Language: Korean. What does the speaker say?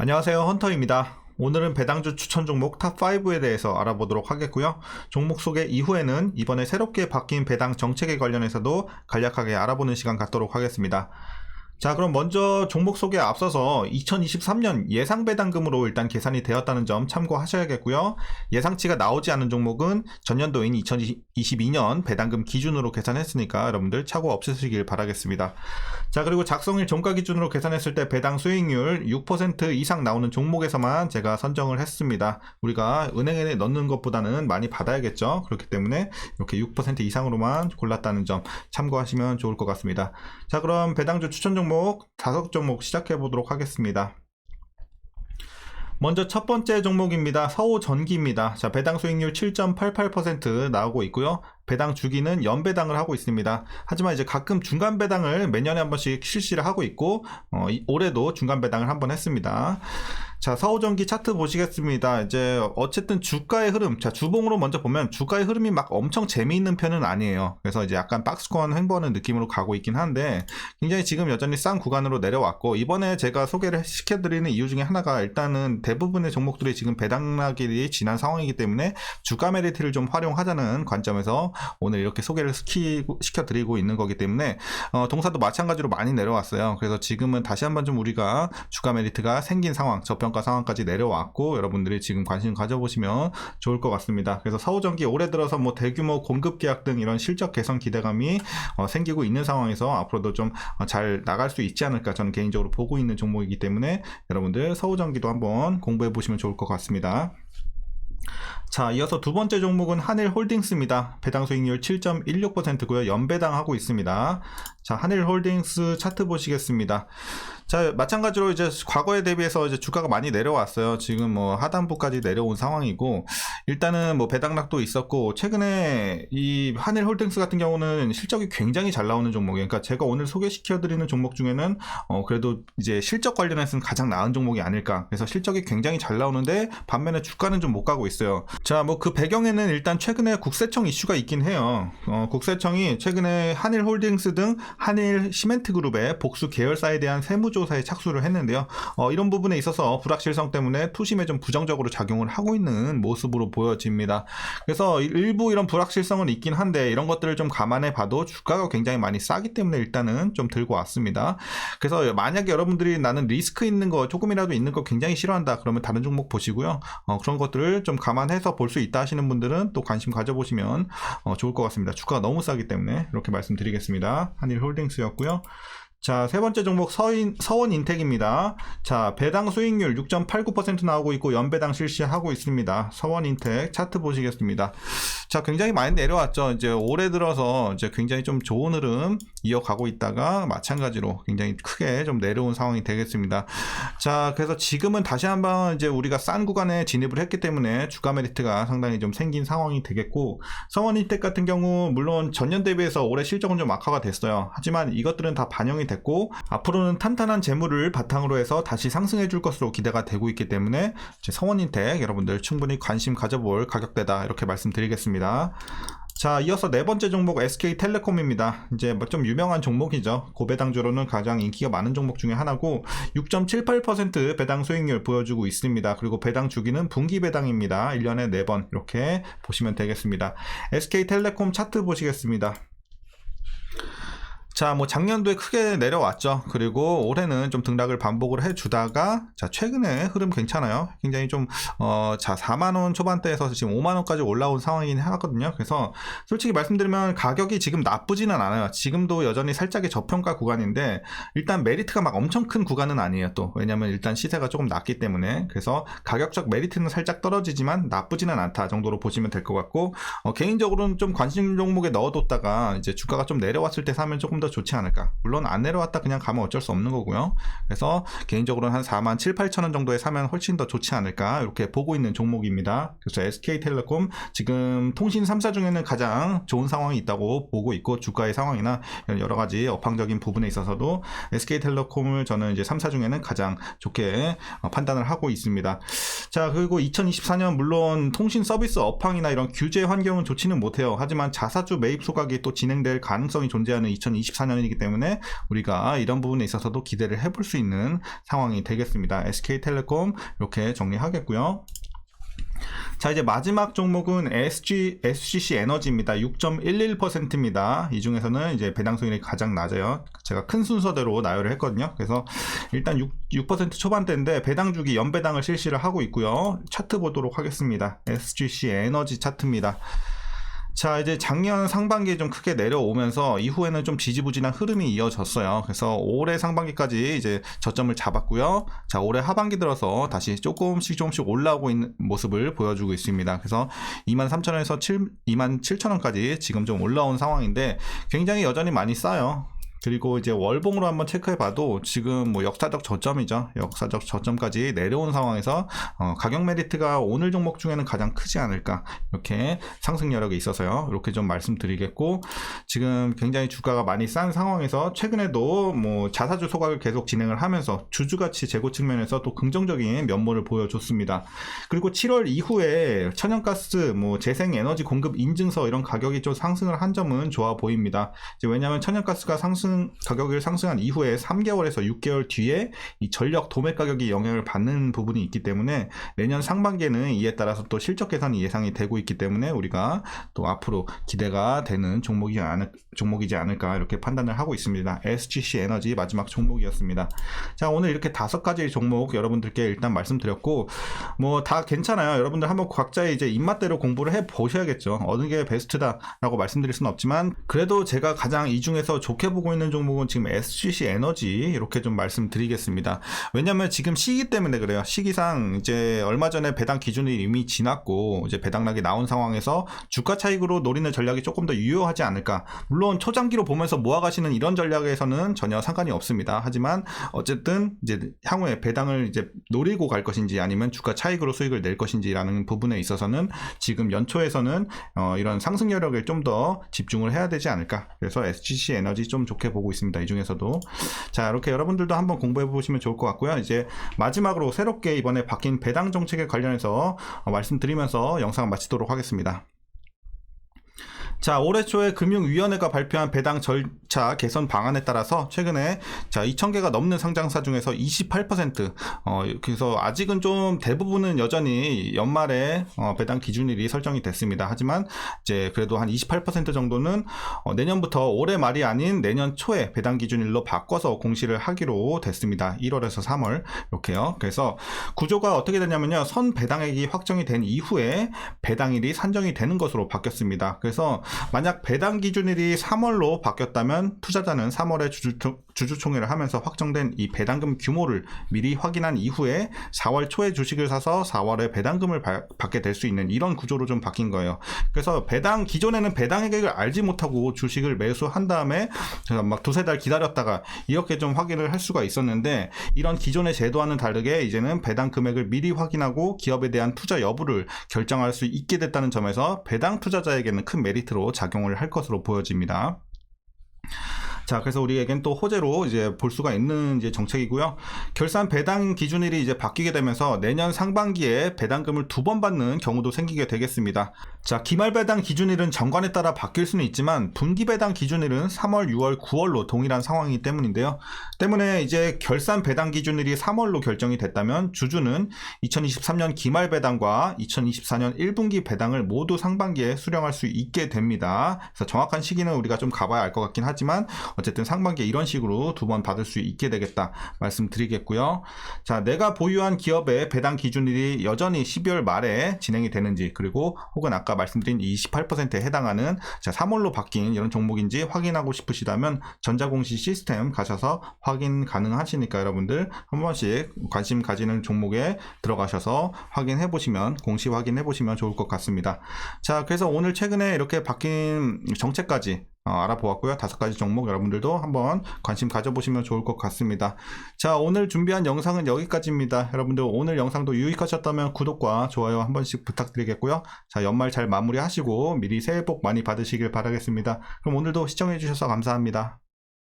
안녕하세요, 헌터입니다. 오늘은 배당주 추천 종목 탑5에 대해서 알아보도록 하겠고요. 종목 소개 이후에는 이번에 새롭게 바뀐 배당 정책에 관련해서도 간략하게 알아보는 시간 갖도록 하겠습니다. 자, 그럼 먼저 종목 소개에 앞서서 2023년 예상 배당금으로 일단 계산이 되었다는 점 참고하셔야겠고요. 예상치가 나오지 않은 종목은 전년도인 2022년 배당금 기준으로 계산했으니까 여러분들 착오 없으시길 바라겠습니다. 자, 그리고 작성일 종가 기준으로 계산했을 때 배당 수익률 6% 이상 나오는 종목에서만 제가 선정을 했습니다. 우리가 은행에 넣는 것보다는 많이 받아야겠죠. 그렇기 때문에 이렇게 6% 이상으로만 골랐다는 점 참고하시면 좋을 것 같습니다. 자, 그럼 배당주 추천 종목 5종목 시작해 보도록 하겠습니다. 먼저 첫 번째 종목입니다. 서호전기입니다. 자, 배당 수익률 7.88% 나오고 있고요. 배당 주기는 연배당을 하고 있습니다. 하지만 이제 가끔 중간 배당을 매년에 한 번씩 실시를 하고 있고 올해도 중간 배당을 한 번 했습니다. 자, 서호전기 차트 보시겠습니다. 이제 어쨌든 주가의 흐름, 자, 주봉으로 먼저 보면 주가의 흐름이 막 엄청 재미있는 편은 아니에요. 그래서 이제 약간 박스권 횡보하는 느낌으로 가고 있긴 한데 굉장히 지금 여전히 싼 구간으로 내려왔고, 이번에 제가 소개를 시켜드리는 이유 중에 하나가 일단은 대부분의 종목들이 지금 배당락이 지난 상황이기 때문에 주가 메리트를 좀 활용하자는 관점에서 오늘 이렇게 소개를 시켜드리고 있는 거기 때문에 동사도 마찬가지로 많이 내려왔어요. 그래서 지금은 다시 한번 좀 우리가 주가 메리트가 생긴 상황, 저평가 상황까지 내려왔고 여러분들이 지금 관심 가져보시면 좋을 것 같습니다. 그래서 서호전기 올해 들어서 뭐 대규모 공급 계약 등 이런 실적 개선 기대감이 생기고 있는 상황에서 앞으로도 좀 잘 나갈 수 있지 않을까 저는 개인적으로 보고 있는 종목이기 때문에 여러분들 서호전기도 한번 공부해 보시면 좋을 것 같습니다. 자, 이어서 두 번째 종목은 한일홀딩스입니다. 배당 수익률 7.16%고요. 연배당하고 있습니다. 자, 한일홀딩스 차트 보시겠습니다. 자, 마찬가지로 이제 과거에 대비해서 이제 주가가 많이 내려왔어요. 지금 뭐 하단부까지 내려온 상황이고, 일단은 뭐 배당락도 있었고, 최근에 이 한일홀딩스 같은 경우는 실적이 굉장히 잘 나오는 종목이에요. 그러니까 제가 오늘 소개시켜드리는 종목 중에는 그래도 이제 실적 관련해서는 가장 나은 종목이 아닐까. 그래서 실적이 굉장히 잘 나오는데 반면에 주가는 좀 못 가고 있어요. 자, 뭐 그 배경에는 일단 최근에 국세청 이슈가 있긴 해요. 국세청이 최근에 한일홀딩스 등 한일시멘트그룹의 복수 계열사에 대한 세무조사에 착수를 했는데요. 이런 부분에 있어서 불확실성 때문에 투심에 좀 부정적으로 작용을 하고 있는 모습으로 보여집니다. 그래서 일부 이런 불확실성은 있긴 한데 이런 것들을 좀 감안해 봐도 주가가 굉장히 많이 싸기 때문에 일단은 좀 들고 왔습니다. 그래서 만약에 여러분들이 나는 리스크 있는 거 조금이라도 있는 거 굉장히 싫어한다 그러면 다른 종목 보시고요. 그런 것들을 좀 감안해서 볼 수 있다 하시는 분들은 또 관심 가져보시면 좋을 것 같습니다. 주가가 너무 싸기 때문에 이렇게 말씀드리겠습니다. 한일홀딩스였고요. 자, 세 번째 종목 서원인텍입니다. 자, 배당 수익률 6.89% 나오고 있고 연배당 실시하고 있습니다. 서원인텍 차트 보시겠습니다. 자, 굉장히 많이 내려왔죠. 이제 올해 들어서 이제 굉장히 좀 좋은 흐름 이어가고 있다가 마찬가지로 굉장히 크게 좀 내려온 상황이 되겠습니다. 자, 그래서 지금은 다시 한번 이제 우리가 싼 구간에 진입을 했기 때문에 주가 메리트가 상당히 좀 생긴 상황이 되겠고, 서원인텍 같은 경우 물론 전년 대비해서 올해 실적은 좀 악화가 됐어요. 하지만 이것들은 다 반영이 됐고 앞으로는 탄탄한 재물을 바탕으로 해서 다시 상승해 줄 것으로 기대가 되고 있기 때문에 서원인텍 여러분들 충분히 관심 가져볼 가격대다 이렇게 말씀드리겠습니다. 자, 이어서 네 번째 종목 SK텔레콤입니다. 이제 좀 유명한 종목이죠. 고배당주로는 가장 인기가 많은 종목 중에 하나고 6.78% 배당 수익률 보여주고 있습니다. 그리고 배당 주기는 분기 배당입니다. 1년에 4번 이렇게 보시면 되겠습니다. SK텔레콤 차트 보시겠습니다. 자, 뭐 작년도에 크게 내려왔죠. 그리고 올해는 좀 등락을 반복을 해주다가 자, 최근에 흐름 괜찮아요. 굉장히 좀 자, 4만원 초반대에서 지금 5만원까지 올라온 상황이긴 하거든요. 그래서 솔직히 말씀드리면 가격이 지금 나쁘지는 않아요. 지금도 여전히 살짝의 저평가 구간인데 일단 메리트가 막 엄청 큰 구간은 아니에요. 또 왜냐면 일단 시세가 조금 낮기 때문에. 그래서 가격적 메리트는 살짝 떨어지지만 나쁘지는 않다 정도로 보시면 될 것 같고, 개인적으로는 좀 관심 종목에 넣어뒀다가 이제 주가가 좀 내려왔을 때 사면 조금 더 좋지 않을까. 물론 안 내려왔다 그냥 가면 어쩔 수 없는 거고요. 그래서 개인적으로는 한 4만 7, 8천원 정도에 사면 훨씬 더 좋지 않을까 이렇게 보고 있는 종목입니다. 그래서 SK텔레콤 지금 통신 3사 중에는 가장 좋은 상황이 있다고 보고 있고, 주가의 상황이나 여러 가지 업황적인 부분에 있어서도 SK텔레콤을 저는 이제 3사 중에는 가장 좋게 판단을 하고 있습니다. 자, 그리고 2024년 물론 통신 서비스 업황이나 이런 규제 환경은 좋지는 못해요. 하지만 자사주 매입 소각이 또 진행될 가능성이 존재하는 2024년이기 때문에 우리가 이런 부분에 있어서도 기대를 해볼 수 있는 상황이 되겠습니다. SK텔레콤 이렇게 정리하겠고요. 자, 이제 마지막 종목은 SGC 에너지입니다. 6.11%입니다. 이 중에서는 이제 배당 수익률이 가장 낮아요. 제가 큰 순서대로 나열을 했거든요. 그래서 일단 6% 초반대인데 배당 주기 연배당을 실시를 하고 있고요. 차트 보도록 하겠습니다. SGC 에너지 차트입니다. 자, 이제 작년 상반기에 좀 크게 내려오면서 이후에는 좀 지지부진한 흐름이 이어졌어요. 그래서 올해 상반기까지 이제 저점을 잡았고요. 자, 올해 하반기 들어서 다시 조금씩 올라오고 있는 모습을 보여주고 있습니다. 그래서 23,000원에서 27,000원까지 지금 좀 올라온 상황인데 굉장히 여전히 많이 싸요. 그리고 이제 월봉으로 한번 체크해봐도 지금 뭐 역사적 저점이죠. 역사적 저점까지 내려온 상황에서 가격 메리트가 오늘 종목 중에는 가장 크지 않을까, 이렇게 상승 여력이 있어서요. 이렇게 좀 말씀드리겠고, 지금 굉장히 주가가 많이 싼 상황에서 최근에도 뭐 자사주 소각을 계속 진행을 하면서 주주가치 제고 측면에서 또 긍정적인 면모를 보여줬습니다. 그리고 7월 이후에 천연가스, 뭐 재생에너지 공급 인증서 이런 가격이 좀 상승을 한 점은 좋아 보입니다. 이제 왜냐하면 천연가스가 가격을 상승한 이후에 3개월에서 6개월 뒤에 이 전력 도매 가격이 영향을 받는 부분이 있기 때문에 내년 상반기에는 이에 따라서 또 실적 개선이 예상이 되고 있기 때문에 우리가 또 앞으로 기대가 되는 종목이지 않을까, 이렇게 판단을 하고 있습니다. SGC 에너지 마지막 종목이었습니다. 자, 오늘 이렇게 5가지 종목 여러분들께 일단 말씀드렸고, 뭐 다 괜찮아요. 여러분들 한번 각자의 이제 입맛대로 공부를 해 보셔야겠죠. 어느 게 베스트다라고 말씀드릴 수는 없지만, 그래도 제가 가장 이 중에서 좋게 보고 있는 종목은 지금 SGC 에너지, 이렇게 좀 말씀드리겠습니다. 왜냐면 지금 시기 때문에 그래요. 시기상 이제 얼마 전에 배당 기준이 이미 지났고 이제 배당락이 나온 상황에서 주가 차익으로 노리는 전략이 조금 더 유효하지 않을까. 물론 초장기로 보면서 모아가시는 이런 전략에서는 전혀 상관이 없습니다. 하지만 어쨌든 이제 향후에 배당을 이제 노리고 갈 것인지 아니면 주가 차익으로 수익을 낼 것인지라는 부분에 있어서는 지금 연초에서는 이런 상승 여력을 좀 더 집중을 해야 되지 않을까. 그래서 SGC 에너지 좀 좋게 보고 있습니다. 이 중에서도. 자, 이렇게 여러분들도 한번 공부해 보시면 좋을 것 같고요. 이제 마지막으로 새롭게 이번에 바뀐 배당 정책에 관련해서 말씀드리면서 영상 마치도록 하겠습니다. 자, 올해 초에 금융위원회가 발표한 배당 절차 개선 방안에 따라서 최근에 자 2,000개가 넘는 상장사 중에서 28%, 그래서 아직은 좀 대부분은 여전히 연말에 배당 기준일이 설정이 됐습니다. 하지만 이제 그래도 한 28% 정도는 내년부터 올해 말이 아닌 내년 초에 배당 기준일로 바꿔서 공시를 하기로 됐습니다. 1월에서 3월 이렇게요. 그래서 구조가 어떻게 되냐면요, 선 배당액이 확정이 된 이후에 배당일이 산정이 되는 것으로 바뀌었습니다. 그래서 만약 배당 기준일이 3월로 바뀌었다면 투자자는 3월에 주주총회를 하면서 확정된 이 배당금 규모를 미리 확인한 이후에 4월 초에 주식을 사서 4월에 배당금을 받게 될 수 있는 이런 구조로 좀 바뀐 거예요. 그래서 기존에는 배당액을 알지 못하고 주식을 매수한 다음에 막 두세 달 기다렸다가 이렇게 좀 확인을 할 수가 있었는데, 이런 기존의 제도와는 다르게 이제는 배당 금액을 미리 확인하고 기업에 대한 투자 여부를 결정할 수 있게 됐다는 점에서 배당 투자자에게는 큰 메리트로 작용을 할 것으로 보여집니다. 자, 그래서 우리에겐 또 호재로 이제 볼 수가 있는 이제 정책이고요. 결산 배당 기준일이 이제 바뀌게 되면서 내년 상반기에 배당금을 2번 받는 경우도 생기게 되겠습니다. 자, 기말 배당 기준일은 정관에 따라 바뀔 수는 있지만 분기 배당 기준일은 3월, 6월, 9월로 동일한 상황이기 때문인데요. 때문에 이제 결산 배당 기준일이 3월로 결정이 됐다면 주주는 2023년 기말 배당과 2024년 1분기 배당을 모두 상반기에 수령할 수 있게 됩니다. 그래서 정확한 시기는 우리가 좀 가봐야 알 것 같긴 하지만 어쨌든 상반기에 이런 식으로 2번 받을 수 있게 되겠다 말씀드리겠고요. 자, 내가 보유한 기업의 배당 기준일이 여전히 12월 말에 진행이 되는지, 그리고 혹은 아까 말씀드린 28%에 해당하는 3월로 바뀐 이런 종목인지 확인하고 싶으시다면 전자공시 시스템 가셔서 확인 가능하시니까 여러분들 한 번씩 관심 가지는 종목에 들어가셔서 확인해 보시면, 공시 확인해 보시면 좋을 것 같습니다. 자, 그래서 오늘 최근에 이렇게 바뀐 정책까지 알아보았고요. 5가지 종목 여러분들도 한번 관심 가져보시면 좋을 것 같습니다. 자, 오늘 준비한 영상은 여기까지입니다. 여러분들 오늘 영상도 유익하셨다면 구독과 좋아요 한 번씩 부탁드리겠고요. 자, 연말 잘 마무리하시고 미리 새해 복 많이 받으시길 바라겠습니다. 그럼 오늘도 시청해 주셔서 감사합니다.